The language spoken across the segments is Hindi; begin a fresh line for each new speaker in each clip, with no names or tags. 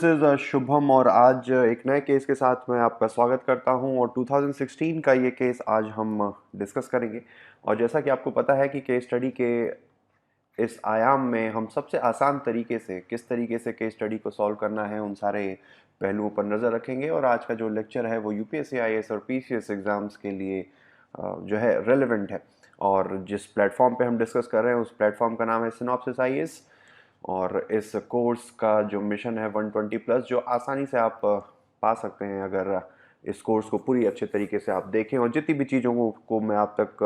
इज शुभम और आज एक नए केस के साथ मैं आपका स्वागत करता हूं और 2016 का ये केस आज हम डिस्कस करेंगे। और जैसा कि आपको पता है कि केस स्टडी के इस आयाम में हम सबसे आसान तरीके से किस तरीके से केस स्टडी को सॉल्व करना है उन सारे पहलुओं पर नज़र रखेंगे। और आज का जो लेक्चर है वो यूपीएससी आईएएस और पीसीएस एग्ज़ाम्स के लिए जो है रेलेवेंट है। और जिस प्लेटफॉर्म पे हम डिस्कस कर रहे हैं उस प्लेटफॉर्म का नाम है सिनॉप्सिस आईएएस। और इस कोर्स का जो मिशन है 120 प्लस, जो आसानी से आप पा सकते हैं अगर इस कोर्स को पूरी अच्छे तरीके से आप देखें। और जितनी भी चीज़ों को मैं आप तक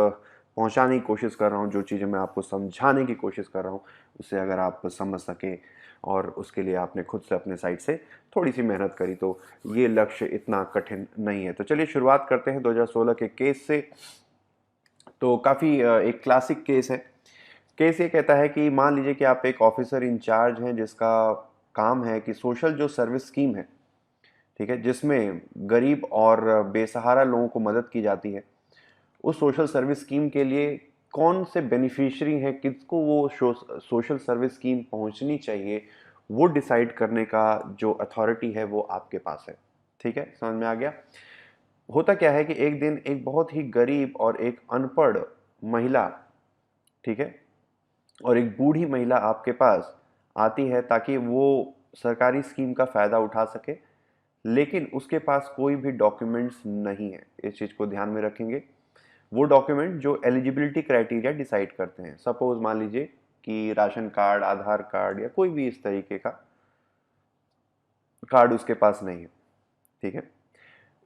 पहुंचाने की कोशिश कर रहा हूं, जो चीज़ें मैं आपको समझाने की कोशिश कर रहा हूं, उसे अगर आप समझ सकें और उसके लिए आपने खुद से अपने साइड से थोड़ी सी मेहनत करी तो ये लक्ष्य इतना कठिन नहीं है। तो चलिए शुरुआत करते हैं 2016 के केस से। तो काफ़ी एक क्लासिक केस है। केस ये कहता है कि मान लीजिए कि आप एक ऑफिसर इंचार्ज हैं जिसका काम है कि सोशल जो सर्विस स्कीम है, ठीक है, जिसमें गरीब और बेसहारा लोगों को मदद की जाती है, उस सोशल सर्विस स्कीम के लिए कौन से बेनिफिशियरी हैं, किसको वो सोशल सर्विस स्कीम पहुंचनी चाहिए, वो डिसाइड करने का जो अथॉरिटी है वो आपके पास है। ठीक है, समझ में आ गया। होता क्या है कि एक दिन एक बहुत ही गरीब और एक अनपढ़ महिला, ठीक है, और एक बूढ़ी महिला आपके पास आती है ताकि वो सरकारी स्कीम का फ़ायदा उठा सके, लेकिन उसके पास कोई भी डॉक्यूमेंट्स नहीं है। इस चीज़ को ध्यान में रखेंगे। वो डॉक्यूमेंट जो एलिजिबिलिटी क्राइटेरिया डिसाइड करते हैं। सपोज मान लीजिए कि राशन कार्ड, आधार कार्ड या कोई भी इस तरीके का कार्ड उसके पास नहीं है। ठीक है,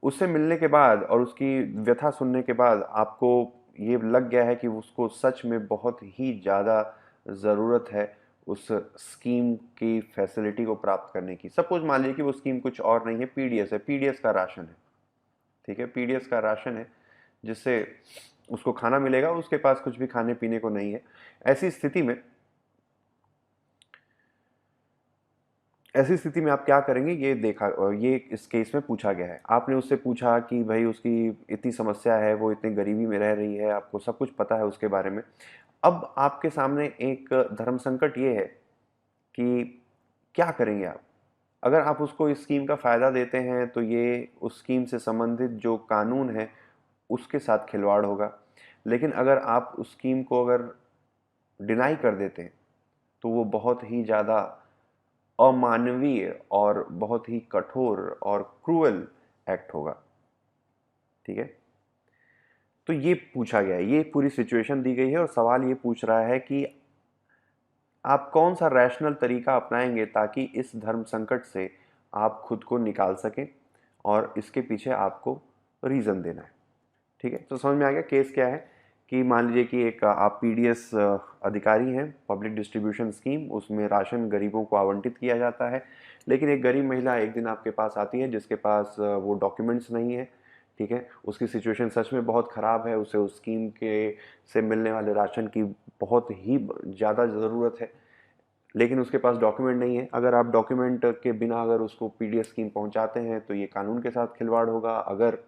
उससे मिलने के बाद और उसकी व्यथा सुनने के बाद आपको ये लग गया है कि उसको सच में बहुत ही ज़्यादा ज़रूरत है उस स्कीम की फैसिलिटी को प्राप्त करने की। सपोज मान लीजिए कि वो स्कीम कुछ और नहीं है, पीडीएस है, पीडीएस का राशन है। ठीक है, पीडीएस का राशन है जिससे उसको खाना मिलेगा, उसके पास कुछ भी खाने पीने को नहीं है। ऐसी स्थिति में आप क्या करेंगे, ये देखा, ये इस केस में पूछा गया है। आपने उससे पूछा कि भाई उसकी इतनी समस्या है, वो इतनी गरीबी में रह रही है, आपको सब कुछ पता है उसके बारे में। अब आपके सामने एक धर्म संकट ये है कि क्या करेंगे आप। अगर आप उसको इस स्कीम का फ़ायदा देते हैं तो ये उस स्कीम से संबंधित जो कानून है उसके साथ खिलवाड़ होगा। लेकिन अगर आप उस स्कीम को अगर डिनाई कर देते हैं तो वो बहुत ही ज़्यादा अमानवीय और बहुत ही कठोर और क्रूअल एक्ट होगा। ठीक है, तो ये पूछा गया है, ये पूरी सिचुएशन दी गई है और सवाल ये पूछ रहा है कि आप कौन सा रैशनल तरीका अपनाएंगे ताकि इस धर्म संकट से आप खुद को निकाल सकें, और इसके पीछे आपको रीज़न देना है। ठीक है, तो समझ में आ गया केस क्या है। कि मान लीजिए कि एक आप पीडीएस अधिकारी हैं, पब्लिक डिस्ट्रीब्यूशन स्कीम, उसमें राशन गरीबों को आवंटित किया जाता है। लेकिन एक गरीब महिला एक दिन आपके पास आती है जिसके पास वो डॉक्यूमेंट्स नहीं है। ठीक है, उसकी सिचुएशन सच में बहुत ख़राब है, उसे उस स्कीम के से मिलने वाले राशन की बहुत ही ज़्यादा ज़रूरत है, लेकिन उसके पास डॉक्यूमेंट नहीं है। अगर आप डॉक्यूमेंट के बिना अगर उसको पीडीएस स्कीम पहुंचाते हैं तो ये कानून के साथ खिलवाड़ होगा, अगर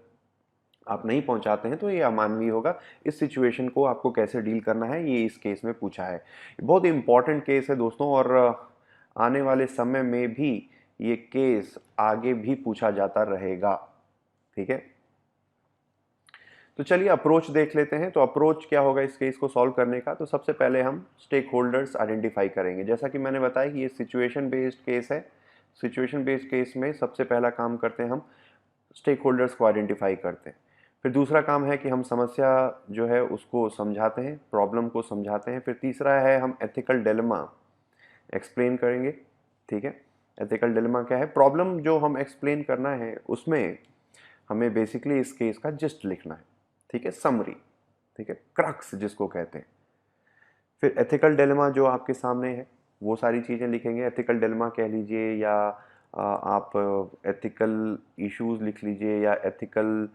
आप नहीं पहुंचाते हैं तो ये अमानवीय होगा। इस सिचुएशन को आपको कैसे डील करना है ये इस केस में पूछा है। बहुत ही इंपॉर्टेंट केस है दोस्तों, और आने वाले समय में भी ये केस आगे भी पूछा जाता रहेगा। ठीक है, तो चलिए अप्रोच देख लेते हैं। तो अप्रोच क्या होगा इस केस को सॉल्व करने का। तो सबसे पहले हम स्टेक होल्डर्स आइडेंटिफाई करेंगे। जैसा कि मैंने बताया कि ये सिचुएशन बेस्ड केस है। सिचुएशन बेस्ड केस में सबसे पहला काम करते हैं हम स्टेक होल्डर्स को आइडेंटिफाई करते हैं। फिर दूसरा काम है कि हम समस्या जो है उसको समझाते हैं, प्रॉब्लम को समझाते हैं। फिर तीसरा है हम एथिकल डिलेमा एक्सप्लेन करेंगे। ठीक है, एथिकल डिलेमा क्या है, प्रॉब्लम जो हम एक्सप्लेन करना है उसमें हमें बेसिकली इस केस का जिस्ट लिखना है। ठीक है, समरी, ठीक है, क्रक्स जिसको कहते हैं। फिर एथिकल डिलेमा जो आपके सामने है वो सारी चीज़ें लिखेंगे। एथिकल डिलेमा कह लीजिए या आप एथिकल इश्यूज लिख लीजिए या एथिकल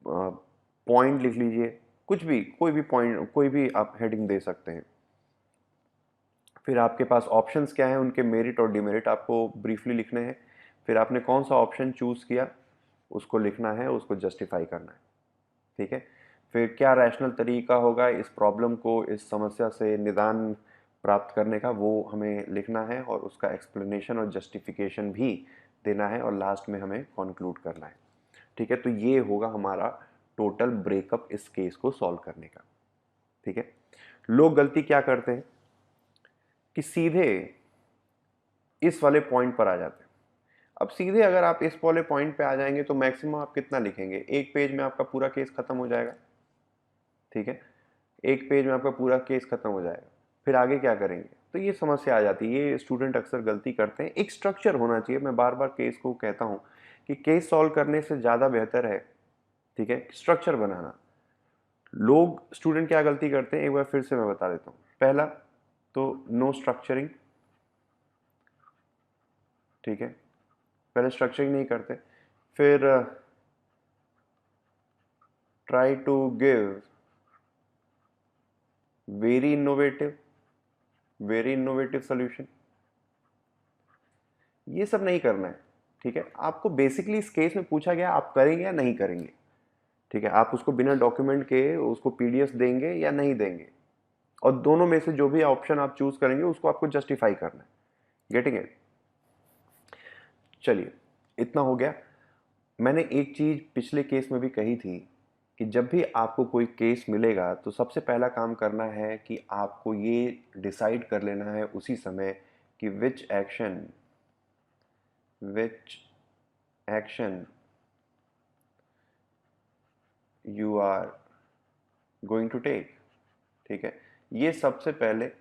पॉइंट लिख लीजिए, कुछ भी, कोई भी पॉइंट, कोई भी आप हेडिंग दे सकते हैं। फिर आपके पास ऑप्शंस क्या हैं, उनके मेरिट और डिमेरिट आपको ब्रीफली लिखने हैं। फिर आपने कौन सा ऑप्शन चूज़ किया उसको लिखना है, उसको जस्टिफाई करना है। ठीक है, फिर क्या रैशनल तरीका होगा इस प्रॉब्लम को, इस समस्या से निदान प्राप्त करने का, वो हमें लिखना है और उसका एक्सप्लेनेशन और जस्टिफिकेशन भी देना है और लास्ट में हमें कंक्लूड करना है। ठीक है, तो ये होगा हमारा टोटल ब्रेकअप इस केस को सॉल्व करने का। ठीक है, लोग गलती क्या करते हैं कि सीधे इस वाले पॉइंट पर आ जाते हैं। अब सीधे अगर आप इस वाले पॉइंट पे आ जाएंगे तो मैक्सिमम आप कितना लिखेंगे, एक पेज में आपका पूरा केस खत्म हो जाएगा। ठीक है, एक पेज में आपका पूरा केस खत्म हो जाएगा, फिर आगे क्या करेंगे, तो ये समस्या आ जाती है। ये स्टूडेंट अक्सर गलती करते हैं। एक स्ट्रक्चर होना चाहिए, मैं बार बार केस को कहता हूँ कि केस सॉल्व करने से ज़्यादा बेहतर है, ठीक है, स्ट्रक्चर बनाना। लोग स्टूडेंट क्या गलती करते हैं, एक बार फिर से मैं बता देता हूँ। पहला तो नो स्ट्रक्चरिंग, ठीक है, पहले स्ट्रक्चरिंग नहीं करते, फिर try to give very innovative solution. ये सब नहीं करना है। ठीक है, आपको बेसिकली इस केस में पूछा गया आप करेंगे या नहीं करेंगे। ठीक है, आप उसको बिना डॉक्यूमेंट के उसको पीडीएफ देंगे या नहीं देंगे, और दोनों में से जो भी ऑप्शन आप चूज करेंगे उसको आपको जस्टिफाई करना है। Getting it? चलिए, इतना हो गया। मैंने एक चीज पिछले केस में भी कही थी कि जब भी आपको कोई केस मिलेगा तो सबसे पहला काम करना है कि आपको ये डिसाइड कर लेना है उसी समय कि which action you are going to take. ठीक है, ये सबसे पहले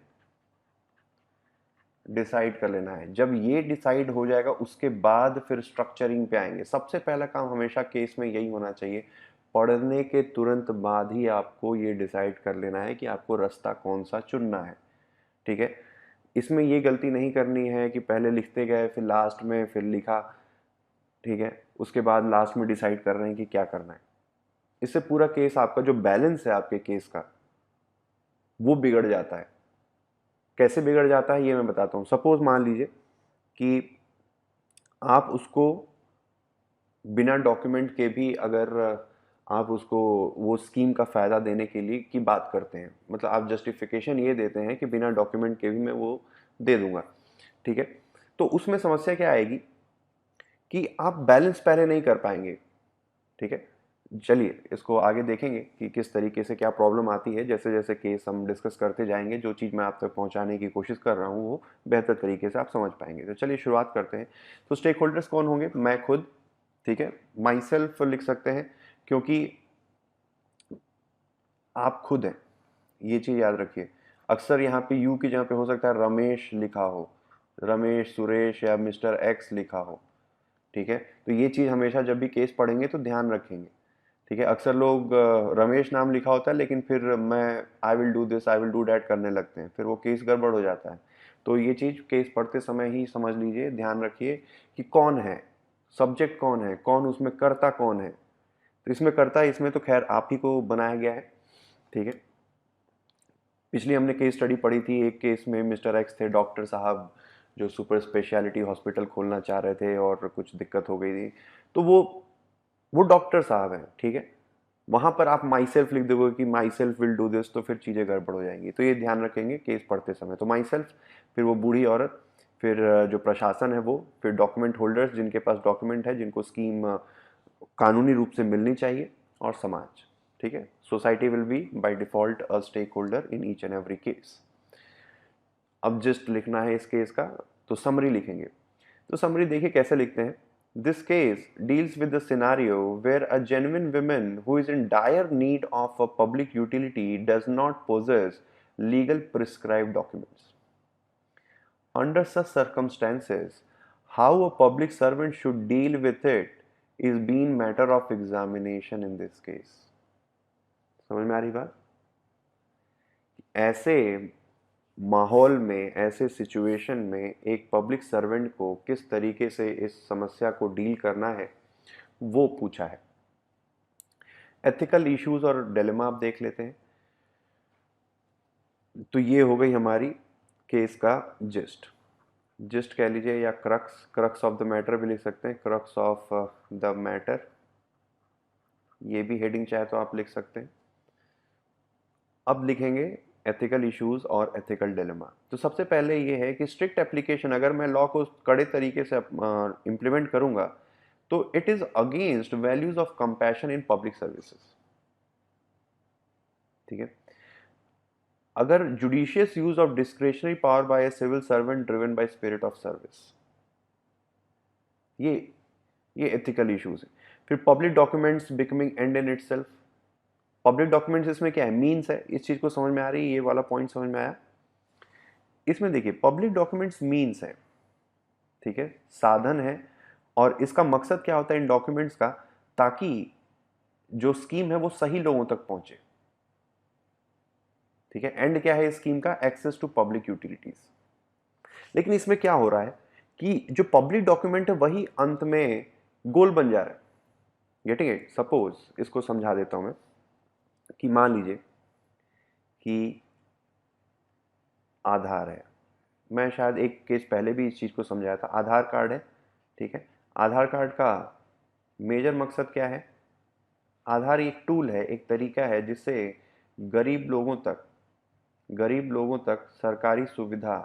डिसाइड कर लेना है। जब ये डिसाइड हो जाएगा उसके बाद फिर स्ट्रक्चरिंग पे आएंगे। सबसे पहला काम हमेशा केस में यही होना चाहिए, पढ़ने के तुरंत बाद ही आपको ये डिसाइड कर लेना है कि आपको रास्ता कौन सा चुनना है। ठीक है, इसमें ये गलती नहीं करनी है कि पहले लिखते गए फिर लास्ट में फिर लिखा, ठीक है, उसके बाद लास्ट में डिसाइड कर रहे हैं कि क्या करना है। इससे पूरा केस, आपका जो बैलेंस है आपके केस का, वो बिगड़ जाता है। कैसे बिगड़ जाता है ये मैं बताता हूँ। सपोज मान लीजिए कि आप उसको बिना डॉक्यूमेंट के भी अगर आप उसको वो स्कीम का फ़ायदा देने के लिए की बात करते हैं, मतलब आप जस्टिफिकेशन ये देते हैं कि बिना डॉक्यूमेंट के भी मैं वो दे दूंगा। ठीक है, तो उसमें समस्या क्या आएगी कि आप बैलेंस पहले नहीं कर पाएंगे। ठीक है, चलिए इसको आगे देखेंगे कि किस तरीके से क्या प्रॉब्लम आती है। जैसे जैसे केस हम डिस्कस करते जाएंगे, जो चीज़ मैं आप तक पहुंचाने की कोशिश कर रहा हूं वो बेहतर तरीके से आप समझ पाएंगे। तो चलिए शुरुआत करते हैं। तो स्टेक होल्डर्स कौन होंगे? मैं खुद, ठीक है, माई सेल्फ लिख सकते हैं क्योंकि आप खुद हैं, ये चीज़ याद रखिए। अक्सर यहाँ पे यू की जगह पे हो सकता है रमेश लिखा हो, रमेश, सुरेश या मिस्टर एक्स लिखा हो। ठीक है, तो ये चीज़ हमेशा जब भी केस पढ़ेंगे तो ध्यान रखेंगे। ठीक है, अक्सर लोग रमेश नाम लिखा होता है लेकिन फिर मैं I will do this, I will do that करने लगते हैं, फिर वो केस गड़बड़ हो जाता है। तो ये चीज़ केस पढ़ते समय ही समझ लीजिए, ध्यान रखिए कि कौन है सब्जेक्ट, कौन है, कौन उसमें कर्ता कौन है। तो इसमें कर्ता, इसमें तो खैर आप ही को बनाया गया है। ठीक है, पिछली हमने केस स्टडी पढ़ी थी, एक केस में मिस्टर एक्स थे, डॉक्टर साहब जो सुपर स्पेशलिटी हॉस्पिटल खोलना चाह रहे थे और कुछ दिक्कत हो गई थी, तो वो डॉक्टर साहब हैं। ठीक है, वहां पर आप माई सेल्फ लिख दोगे कि my self will do this, तो फिर चीज़ें गड़बड़ हो जाएंगी। तो ये ध्यान रखेंगे केस पढ़ते समय। तो माई सेल्फ, फिर वो बूढ़ी औरत, फिर जो प्रशासन है वो, फिर डॉक्यूमेंट होल्डर्स जिनके पास डॉक्यूमेंट है, जिनको स्कीम कानूनी रूप से मिलनी चाहिए, और समाज। ठीक है, society will be by default a stakeholder in each and every case. अब जस्ट लिखना है इस केस का, तो समरी लिखेंगे। तो समरी देखिए कैसे लिखते हैं। This case deals with the scenario where a genuine woman who is in dire need of a public utility does not possess legal prescribed documents. Under such circumstances, how a public servant should deal with it is being matter of examination in this case. समझ में आ रही बात? ऐसे माहौल में, ऐसे सिचुएशन में एक पब्लिक सर्वेंट को किस तरीके से इस समस्या को डील करना है वो पूछा है। एथिकल इश्यूज और डिलेमा आप देख लेते हैं। तो ये हो गई हमारी केस का जिस्ट, जिस्ट कह लीजिए, या crux, crux of the matter भी लिख सकते हैं, क्रक्स ऑफ द मैटर, ये भी हेडिंग चाहे तो आप लिख सकते हैं। अब लिखेंगे एथिकल इश्यूज और एथिकल डिलेमा। तो सबसे पहले ये है कि स्ट्रिक्ट एप्लीकेशन, अगर मैं लॉ को कड़े तरीके से इम्प्लीमेंट करूंगा तो it is against values of compassion in public services. ठीक है। अगर judicious use of discretionary power by a civil servant driven by spirit of service, ये ये एथिकल इश्यूज है। फिर public documents becoming end in itself. Public documents इसमें क्या है, मीन्स है। इस चीज को समझ में आ रही है, ये वाला पॉइंट समझ में आया। इसमें देखिए पब्लिक डॉक्यूमेंट्स मीन्स है, ठीक है, साधन है। और इसका मकसद क्या होता है इन डॉक्यूमेंट्स का, ताकि जो स्कीम है वो सही लोगों तक पहुंचे। ठीक है। एंड क्या है इस स्कीम का, एक्सेस टू पब्लिक यूटिलिटीज। लेकिन इसमें क्या हो रहा है कि जो पब्लिक डॉक्यूमेंट है वही अंत में गोल बन जा रहा है। Getting it. सपोज इसको समझा देता हूं मैं कि मान लीजिए कि आधार है। मैं शायद एक केस पहले भी इस चीज को समझाया था। आधार कार्ड है, ठीक है। आधार कार्ड का मेजर मकसद क्या है, आधार एक टूल है, एक तरीका है जिससे गरीब लोगों तक सरकारी सुविधा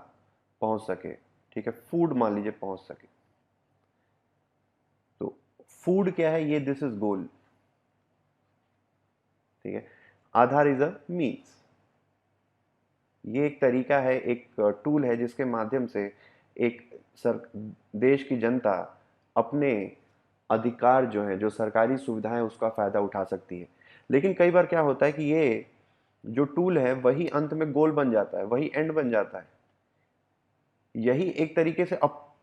पहुंच सके। ठीक है। फूड मान लीजिए पहुंच सके। तो फूड क्या है, ये दिस इज गोल। ठीक है। आधार इज अ मीन्स, ये एक तरीका है, एक टूल है जिसके माध्यम से एक देश की जनता अपने अधिकार जो है, जो सरकारी सुविधाएं, उसका फायदा उठा सकती है। लेकिन कई बार क्या होता है कि ये जो टूल है वही अंत में गोल बन जाता है, वही एंड बन जाता है। यही एक तरीके से अब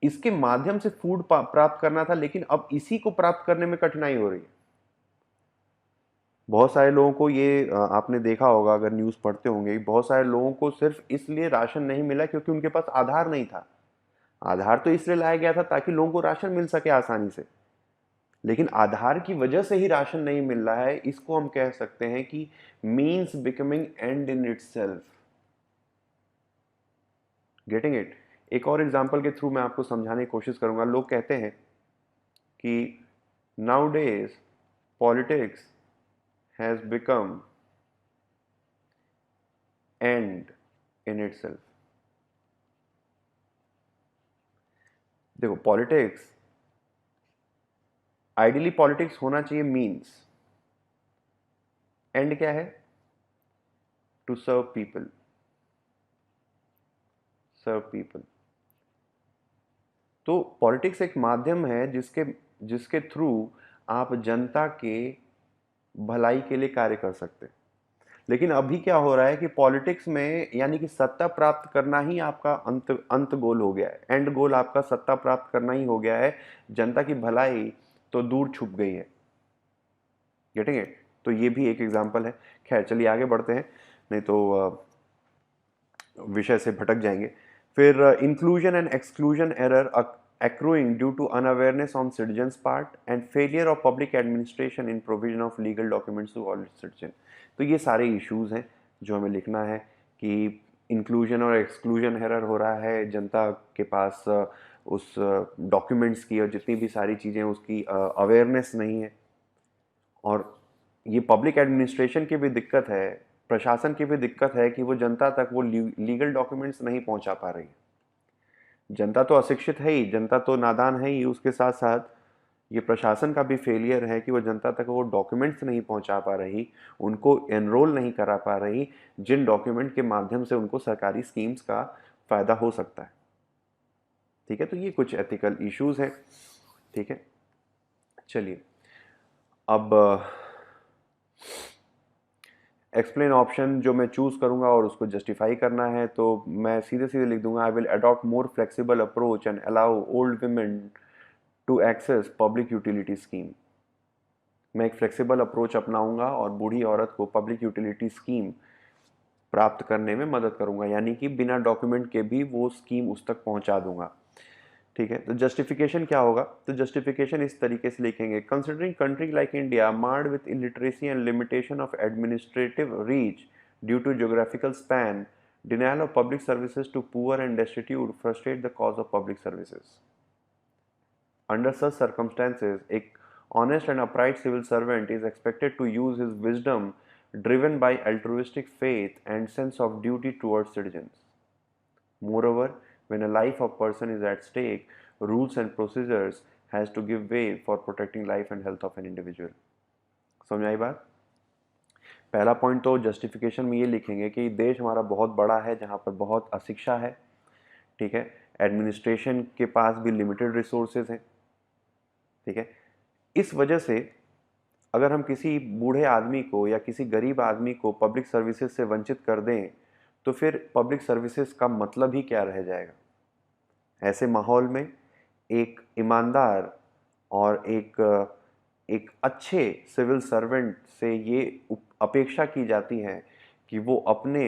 इसके माध्यम से फूड प्राप्त करना था, लेकिन अब इसी को प्राप्त करने में कठिनाई हो रही है। बहुत सारे लोगों को ये आपने देखा होगा अगर न्यूज़ पढ़ते होंगे, बहुत सारे लोगों को सिर्फ इसलिए राशन नहीं मिला क्योंकि उनके पास आधार नहीं था। आधार तो इसलिए लाया गया था ताकि लोगों को राशन मिल सके आसानी से, लेकिन आधार की वजह से ही राशन नहीं मिल रहा है। इसको हम कह सकते हैं कि means becoming end in itself. Getting it. एक और एग्जांपल के थ्रू मैं आपको समझाने की कोशिश करूंगा। लोग कहते हैं कि nowadays politics has become end in itself. देखो पॉलिटिक्स, आइडियली पॉलिटिक्स होना चाहिए मीन्स, एंड क्या है, to serve people, serve people. तो पॉलिटिक्स एक माध्यम है जिसके जिसके थ्रू आप जनता के भलाई के लिए कार्य कर सकते हैं। लेकिन अभी क्या हो रहा है कि पॉलिटिक्स में यानी कि सत्ता प्राप्त करना ही आपका अंत गोल हो गया है, एंड गोल आपका सत्ता प्राप्त करना ही हो गया है। जनता की भलाई तो दूर छुप गई है। Getting it. तो ये भी एक एग्जांपल है। खैर चलिए आगे बढ़ते हैं, नहीं तो विषय से भटक जाएंगे। फिर inclusion and exclusion error accruing due to unawareness on citizens part and failure of public administration in provision of legal documents to all citizens। तो ये सारे इश्यूज हैं जो हमें लिखना है कि इंक्लूजन और एक्सक्लूजन एरर हो रहा है, जनता के पास उस डॉक्यूमेंट्स की और जितनी भी सारी चीज़ें उसकी अवेयरनेस नहीं है। और ये पब्लिक एडमिनिस्ट्रेशन की भी दिक्कत है, प्रशासन की भी दिक्कत है कि वो जनता तक वो लीगल डॉक्यूमेंट्स नहीं पहुंचा पा रही। जनता तो अशिक्षित है ही, जनता तो नादान है ही, उसके साथ साथ ये प्रशासन का भी फेलियर है कि वो जनता तक वो डॉक्यूमेंट्स नहीं पहुंचा पा रही, उनको एनरोल नहीं करा पा रही, जिन डॉक्यूमेंट के माध्यम से उनको सरकारी स्कीम्स का फायदा हो सकता है। ठीक है। तो ये कुछ एथिकल इश्यूज है। ठीक है। चलिए अब एक्सप्लेन ऑप्शन जो मैं चूज करूंगा और उसको जस्टिफाई करना है, तो मैं सीधे सीधे लिख दूंगा, I will adopt more flexible approach and allow old women to access public utility scheme. मैं एक फ्लेक्सिबल अप्रोच अपनाऊंगा और बूढ़ी औरत को पब्लिक यूटिलिटी स्कीम प्राप्त करने में मदद करूंगा, यानी कि बिना डॉक्यूमेंट के भी वो स्कीम उस तक पहुंचा दूंगा। ठीक है। तो जस्टिफिकेशन क्या होगा, तो जस्टिफिकेशन इस तरीके से लिखेंगे, considering country like India marred with illiteracy and limitation of administrative reach due to geographical span, denial of public services to poor and destitute frustrate the cause of public services. Under such circumstances, a honest and upright civil servant is expected to use his wisdom driven by altruistic faith and sense of duty towards citizens. Moreover, when a life of person is at stake, rules and procedures has to give way for protecting life and health of an individual. समझ आई बात? पहला पॉइंट तो जस्टिफिकेशन में ये लिखेंगे कि देश हमारा बहुत बड़ा है जहाँ पर बहुत अशिक्षा है, ठीक है, एडमिनिस्ट्रेशन के पास भी लिमिटेड रिसोर्सेज हैं, ठीक है। इस वजह से अगर हम किसी बूढ़े आदमी को या किसी गरीब आदमी को पब्लिक सर्विसेज से वंचित कर दें तो फिर पब्लिक सर्विसेज का मतलब ही क्या रह जाएगा। ऐसे माहौल में एक ईमानदार और एक अच्छे सिविल सर्वेंट से ये अपेक्षा की जाती है कि वो अपने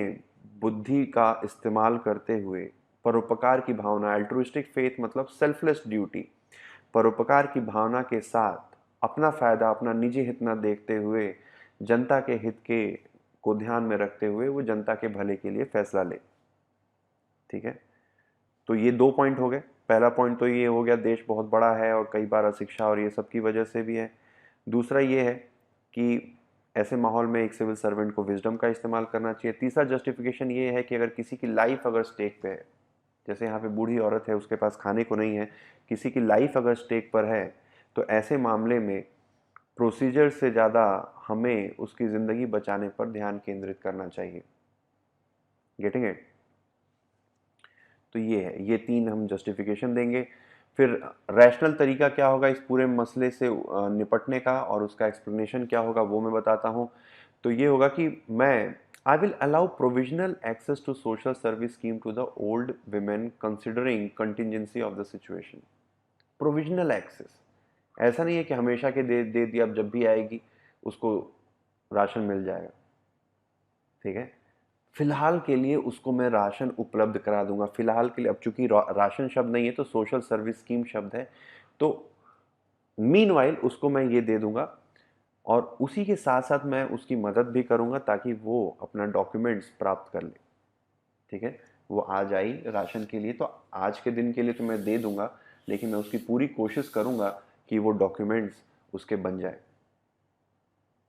बुद्धि का इस्तेमाल करते हुए परोपकार की भावना, अल्ट्रुइस्टिक फेथ मतलब सेल्फलेस ड्यूटी, परोपकार की भावना के साथ अपना फ़ायदा, अपना निजी हित न देखते हुए जनता के हित के को ध्यान में रखते हुए वो जनता के भले के लिए फैसला ले, ठीक है। तो ये 2 पॉइंट हो गए। पहला पॉइंट तो ये हो गया देश बहुत बड़ा है और कई बार अशिक्षा और ये सब की वजह से भी है। दूसरा ये है कि ऐसे माहौल में एक सिविल सर्वेंट को विजडम का इस्तेमाल करना चाहिए। तीसरा जस्टिफिकेशन ये है कि अगर किसी की लाइफ अगर स्टेक पे है, जैसे यहाँ पे बूढ़ी औरत है, उसके पास खाने को नहीं है, किसी की लाइफ अगर स्टेक पर है, तो ऐसे मामले में प्रोसीजर से ज़्यादा हमें उसकी ज़िंदगी बचाने पर ध्यान केंद्रित करना चाहिए। Getting it? तो ये है, ये 3 हम जस्टिफिकेशन देंगे। फिर रैशनल तरीका क्या होगा इस पूरे मसले से निपटने का और उसका एक्सप्लेनेशन क्या होगा वो मैं बताता हूँ। तो ये होगा कि I will allow provisional access to social service scheme to the old women considering contingency of the situation. Provisional access, ऐसा नहीं है कि हमेशा के दे दिया, अब जब भी आएगी उसको राशन मिल जाएगा, ठीक है। फिलहाल के लिए उसको मैं राशन उपलब्ध करा दूंगा, फिलहाल के लिए। अब चूंकि राशन शब्द नहीं है तो सोशल सर्विस स्कीम शब्द है, तो मीनवाइल उसको मैं ये दे दूंगा और उसी के साथ साथ मैं उसकी मदद भी करूंगा ताकि वो अपना डॉक्यूमेंट्स प्राप्त कर ले, ठीक है। वो आज आई राशन के लिए तो आज के दिन के लिए तो मैं दे दूंगा, लेकिन मैं उसकी पूरी कोशिश करूंगा कि वो डॉक्यूमेंट्स उसके बन जाए,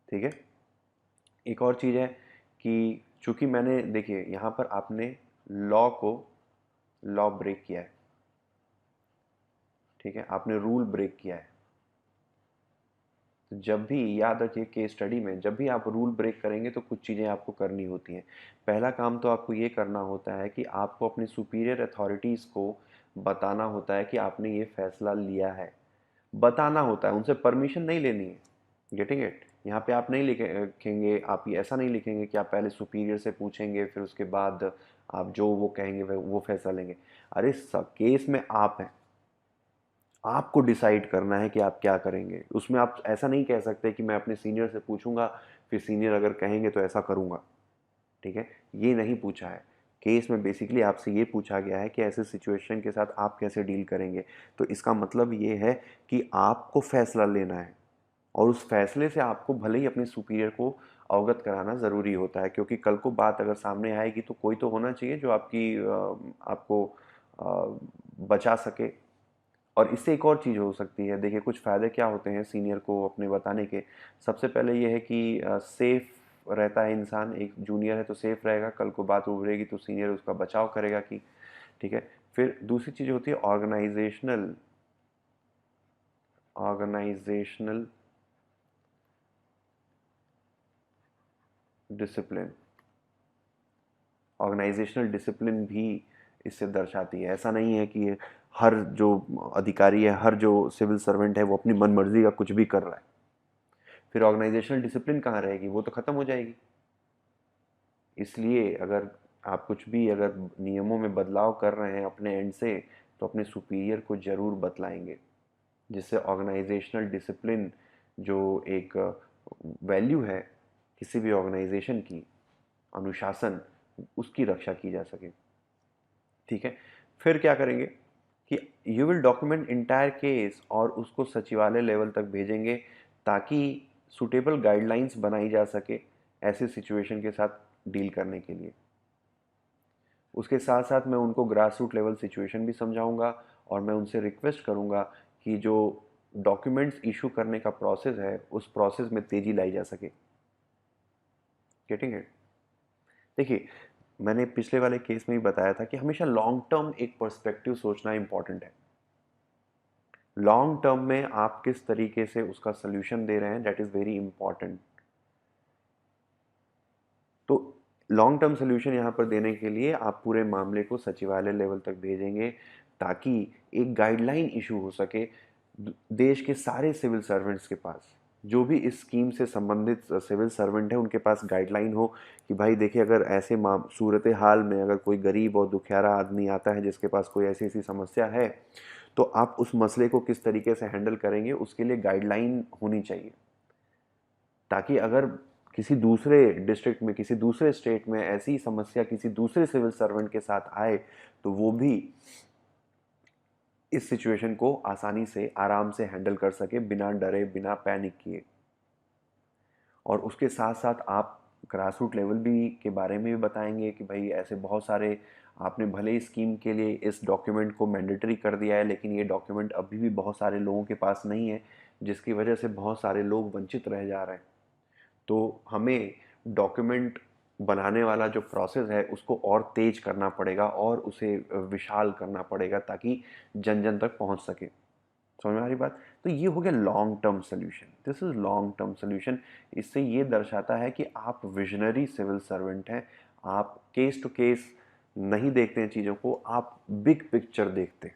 ठीक है। एक और चीज़ है कि चूंकि मैंने, देखिए यहाँ पर आपने लॉ ब्रेक किया है, ठीक है, आपने रूल ब्रेक किया है। तो जब भी याद रखिए केस स्टडी में जब भी आप रूल ब्रेक करेंगे तो कुछ चीज़ें आपको करनी होती हैं। पहला काम तो आपको ये करना होता है कि आपको अपनी सुपीरियर अथॉरिटीज़ को बताना होता है कि आपने ये फैसला लिया है, बताना होता है, उनसे परमिशन नहीं लेनी है। Getting it? यहाँ पे आप नहीं लिखेंगे, आप ये ऐसा नहीं लिखेंगे कि आप पहले सुपीरियर से पूछेंगे फिर उसके बाद आप जो वो कहेंगे वो फैसला लेंगे। अरे सब केस में आप हैं, आपको डिसाइड करना है कि आप क्या करेंगे। उसमें आप ऐसा नहीं कह सकते कि मैं अपने सीनियर से पूछूंगा फिर सीनियर अगर कहेंगे तो ऐसा करूंगा, ठीक है। ये नहीं पूछा है केस में, बेसिकली आपसे ये पूछा गया है कि ऐसे सिचुएशन के साथ आप कैसे डील करेंगे। तो इसका मतलब ये है कि आपको फैसला लेना है और उस फैसले से आपको भले ही अपने सुपीरियर को अवगत कराना ज़रूरी होता है, क्योंकि कल को बात अगर सामने आएगी तो कोई तो होना चाहिए जो आपको बचा सके। और इससे एक और चीज़ हो सकती है, देखिए कुछ फ़ायदे क्या होते हैं सीनियर को अपने बताने के। सबसे पहले ये है कि सेफ़ रहता है इंसान, एक जूनियर है तो सेफ़ रहेगा, कल को बात उभरेगी तो सीनियर उसका बचाव करेगा कि, ठीक है। फिर दूसरी चीज़ होती है ऑर्गेनाइजेशनल डिसिप्लिन। ऑर्गेनाइजेशनल डिसिप्लिन भी इससे दर्शाती है। ऐसा नहीं है कि हर जो अधिकारी है, हर जो सिविल सर्वेंट है वो अपनी मनमर्जी का कुछ भी कर रहा है, फिर ऑर्गेनाइजेशनल डिसिप्लिन कहाँ रहेगी, वो तो ख़त्म हो जाएगी। इसलिए अगर आप कुछ भी अगर नियमों में बदलाव कर रहे हैं अपने एंड से तो अपने सुपीरियर को ज़रूर बतलाएंगे, जिससे ऑर्गेनाइजेशनल डिसिप्लिन जो एक वैल्यू है किसी भी ऑर्गेनाइजेशन की, अनुशासन, उसकी रक्षा की जा सके, ठीक है। फिर क्या करेंगे कि you will document entire case और उसको सचिवालय लेवल तक भेजेंगे ताकि सुटेबल गाइडलाइंस बनाई जा सके ऐसे सिचुएशन के साथ डील करने के लिए। उसके साथ साथ मैं उनको ग्रास रूट लेवल सिचुएशन भी समझाऊंगा और मैं उनसे रिक्वेस्ट करूंगा कि जो डॉक्यूमेंट्स इशू करने का प्रोसेस है उस प्रोसेस में तेज़ी लाई जा सके। Getting it? देखिए, मैंने पिछले वाले केस में भी बताया था कि हमेशा लॉन्ग टर्म एक पर्सपेक्टिव सोचना इंपॉर्टेंट है। लॉन्ग टर्म में आप किस तरीके से उसका सोल्यूशन दे रहे हैं, दैट इज वेरी इंपॉर्टेंट। तो लॉन्ग टर्म सोल्यूशन यहाँ पर देने के लिए आप पूरे मामले को सचिवालय लेवल तक भेजेंगे, ताकि एक गाइडलाइन इशू हो सके देश के सारे सिविल सर्वेंट्स के पास। जो भी इस स्कीम से संबंधित सिविल सर्वेंट है, उनके पास गाइडलाइन हो कि भाई देखिए, अगर ऐसे सूरत हाल में अगर कोई गरीब और दुखियारा आदमी आता है जिसके पास कोई ऐसी ऐसी समस्या है, तो आप उस मसले को किस तरीके से हैंडल करेंगे, उसके लिए गाइडलाइन होनी चाहिए। ताकि अगर किसी दूसरे डिस्ट्रिक्ट में, किसी दूसरे स्टेट में ऐसी समस्या किसी दूसरे सिविल सर्वेंट के साथ आए, तो वो भी इस सिचुएशन को आसानी से, आराम से हैंडल कर सके, बिना डरे, बिना पैनिक किए। और उसके साथ साथ आप ग्रास रूट लेवल भी के बारे में भी बताएंगे कि भाई ऐसे बहुत सारे, आपने भले ही स्कीम के लिए इस डॉक्यूमेंट को मैंडेटरी कर दिया है, लेकिन ये डॉक्यूमेंट अभी भी बहुत सारे लोगों के पास नहीं है, जिसकी वजह से बहुत सारे लोग वंचित रह जा रहे हैं। तो हमें डॉक्यूमेंट बनाने वाला जो प्रोसेस है उसको और तेज करना पड़ेगा और उसे विशाल करना पड़ेगा, ताकि जन जन तक पहुंच सके। समझ में आ रही बात? तो ये हो गया long term solution, this is long term solution. इससे ये दर्शाता है कि आप विजनरी सिविल सर्वेंट हैं। आप केस टू केस नहीं देखते हैं चीज़ों को, आप बिग पिक्चर देखते हैं।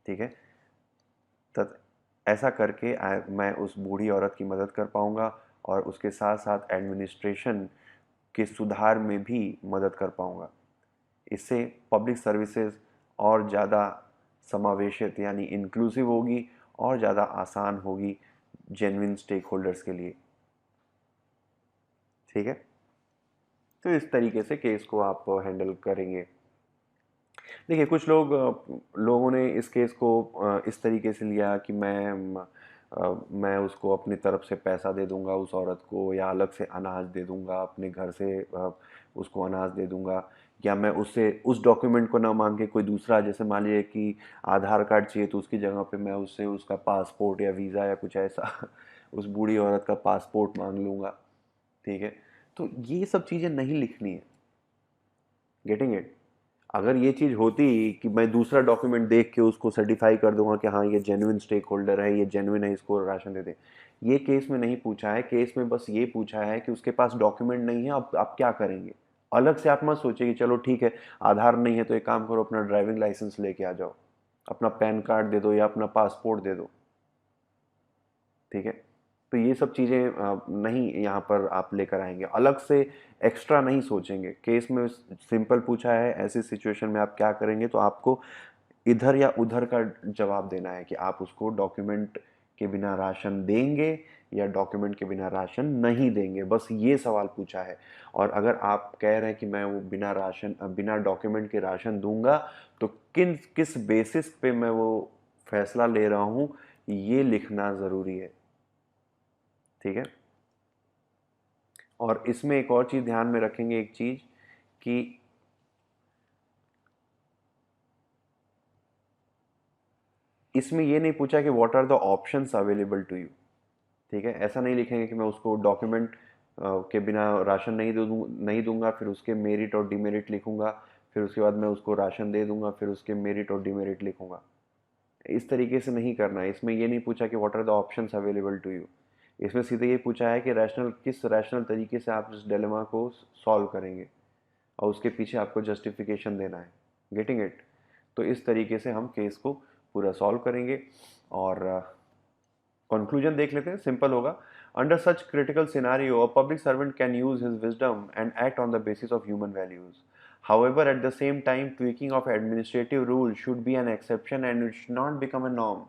ठीक है? तब ऐसा करके मैं उस बूढ़ी औरत की मदद कर पाऊंगा, और उसके साथ साथ एडमिनिस्ट्रेशन के सुधार में भी मदद कर पाऊंगा। इससे पब्लिक सर्विसेज और ज़्यादा समावेशित यानी इंक्लूसिव होगी, और ज़्यादा आसान होगी जेन्युइन स्टेक होल्डर्स के लिए। ठीक है? तो इस तरीके से केस को आप हैंडल करेंगे। देखिए, कुछ लोगों ने इस केस को इस तरीके से लिया कि मैं उसको अपनी तरफ से पैसा दे दूंगा उस औरत को, या अलग से अनाज दे दूंगा, अपने घर से उसको अनाज दे दूंगा, या मैं उससे उस डॉक्यूमेंट को ना मांग के कोई दूसरा, जैसे मान लीजिए कि आधार कार्ड चाहिए तो उसकी जगह पे मैं उससे उसका पासपोर्ट या वीज़ा या कुछ ऐसा उस बूढ़ी औरत का पासपोर्ट मांग लूँगा। ठीक है? तो ये सब चीज़ें नहीं लिखनी है। Getting it? अगर ये चीज़ होती कि मैं दूसरा डॉक्यूमेंट देख के उसको सर्टिफाई कर दूंगा कि हाँ ये जेन्युइन स्टेक होल्डर है, ये जेन्युइन है, इसको राशन दे दे, ये केस में नहीं पूछा है। केस में बस ये पूछा है कि उसके पास डॉक्यूमेंट नहीं है, अब आप क्या करेंगे। अलग से आप मत सोचिए कि चलो ठीक है, आधार नहीं है तो एक काम करो, अपना ड्राइविंग लाइसेंस लेके आ जाओ, अपना पैन कार्ड दे दो या अपना पासपोर्ट दे दो। ठीक है? तो ये सब चीज़ें नहीं यहाँ पर आप लेकर आएंगे, अलग से एक्स्ट्रा नहीं सोचेंगे। केस में सिंपल पूछा है, ऐसी सिचुएशन में आप क्या करेंगे, तो आपको इधर या उधर का जवाब देना है कि आप उसको डॉक्यूमेंट के बिना राशन देंगे या डॉक्यूमेंट के बिना राशन नहीं देंगे, बस ये सवाल पूछा है। और अगर आप कह रहे हैं कि मैं वो बिना डॉक्यूमेंट के राशन दूंगा, तो किस बेसिस पे मैं वो फैसला ले रहा हूं, ये लिखना ज़रूरी है। ठीक है? और इसमें एक और चीज़ ध्यान में रखेंगे, एक चीज़ कि इसमें ये नहीं पूछा कि what are the options available to you. ठीक है? ऐसा नहीं लिखेंगे कि मैं उसको डॉक्यूमेंट के बिना राशन नहीं दूंगा, फिर उसके मेरिट और डिमेरिट लिखूंगा, फिर उसके बाद मैं उसको राशन दे दूंगा, फिर उसके मेरिट और डिमेरिट लिखूंगा। इस तरीके से नहीं करना है। इसमें ये नहीं पूछा कि what are the options available to you. इसमें सीधे ये पूछा है कि किस रैशनल तरीके से आप इस डिलेमा को सॉल्व करेंगे, और उसके पीछे आपको जस्टिफिकेशन देना है। Getting it? तो इस तरीके से हम केस को पूरा सॉल्व करेंगे। और कंक्लूजन देख लेते हैं, सिंपल होगा। Under such critical scenario, a public servant can use his wisdom and act on the basis of human values. However, at the same time, tweaking of administrative rules should be an exception and it should not become a norm.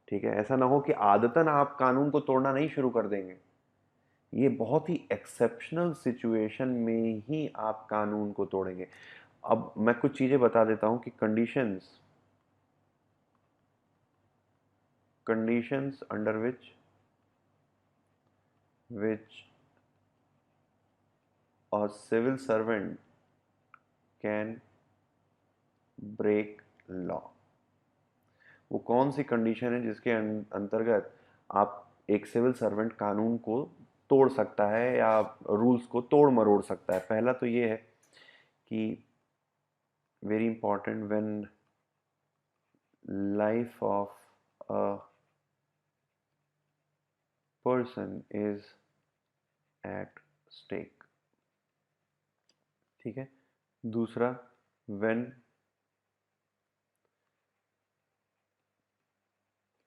ठीक है? ऐसा ना हो कि आदतन आप कानून को तोड़ना नहीं शुरू कर देंगे। ये बहुत ही एक्सेप्शनल सिचुएशन में ही आप कानून को तोड़ेंगे। अब मैं कुछ चीजें बता देता हूं कि conditions under which a civil servant can break law। वो कौन सी कंडीशन है जिसके अंतर्गत आप एक सिविल सर्वेंट कानून को तोड़ सकता है या रूल्स को तोड़ मरोड़ सकता है। पहला तो ये है कि very important, when life of a person is at stake, ठीक है। दूसरा, when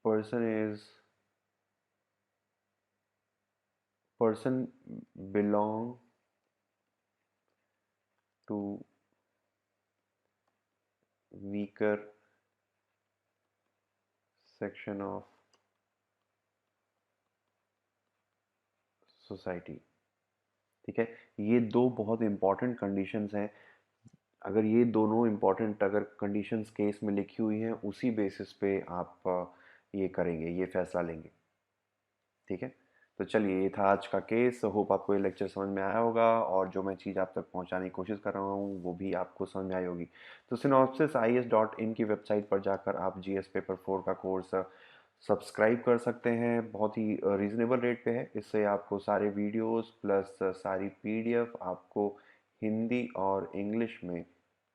person is person belong to weaker section of society, ठीक है। ये दो बहुत इंपॉर्टेंट कंडीशंस हैं। अगर ये दोनों इंपॉर्टेंट अगर कंडीशंस केस में लिखी हुई हैं, उसी बेसिस पे आप ये करेंगे, ये फैसला लेंगे, ठीक है। तो चलिए, ये था आज का केस। होप आपको ये लेक्चर समझ में आया होगा और जो मैं चीज़ आप तक पहुंचाने की कोशिश कर रहा हूँ वो भी आपको समझ में आई होगी। तो synopsisis.in की वेबसाइट पर जाकर आप जीएस पेपर 4 का कोर्स सब्सक्राइब कर सकते हैं। बहुत ही रीज़नेबल रेट पे है। इससे आपको सारे वीडियोस प्लस सारी पीडीएफ आपको हिंदी और इंग्लिश में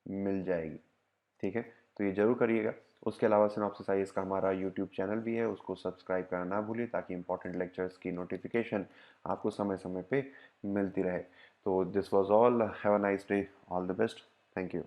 मिल जाएगी, ठीक है। तो ये ज़रूर करिएगा। उसके अलावा सिनॉप्सिस आईएएस का हमारा यूट्यूब चैनल भी है, उसको सब्सक्राइब करना ना भूलिए ताकि इंपॉर्टेंट लेक्चर्स की नोटिफिकेशन आपको समय समय पे मिलती रहे। तो this was all, have a nice day, all the best, thank you.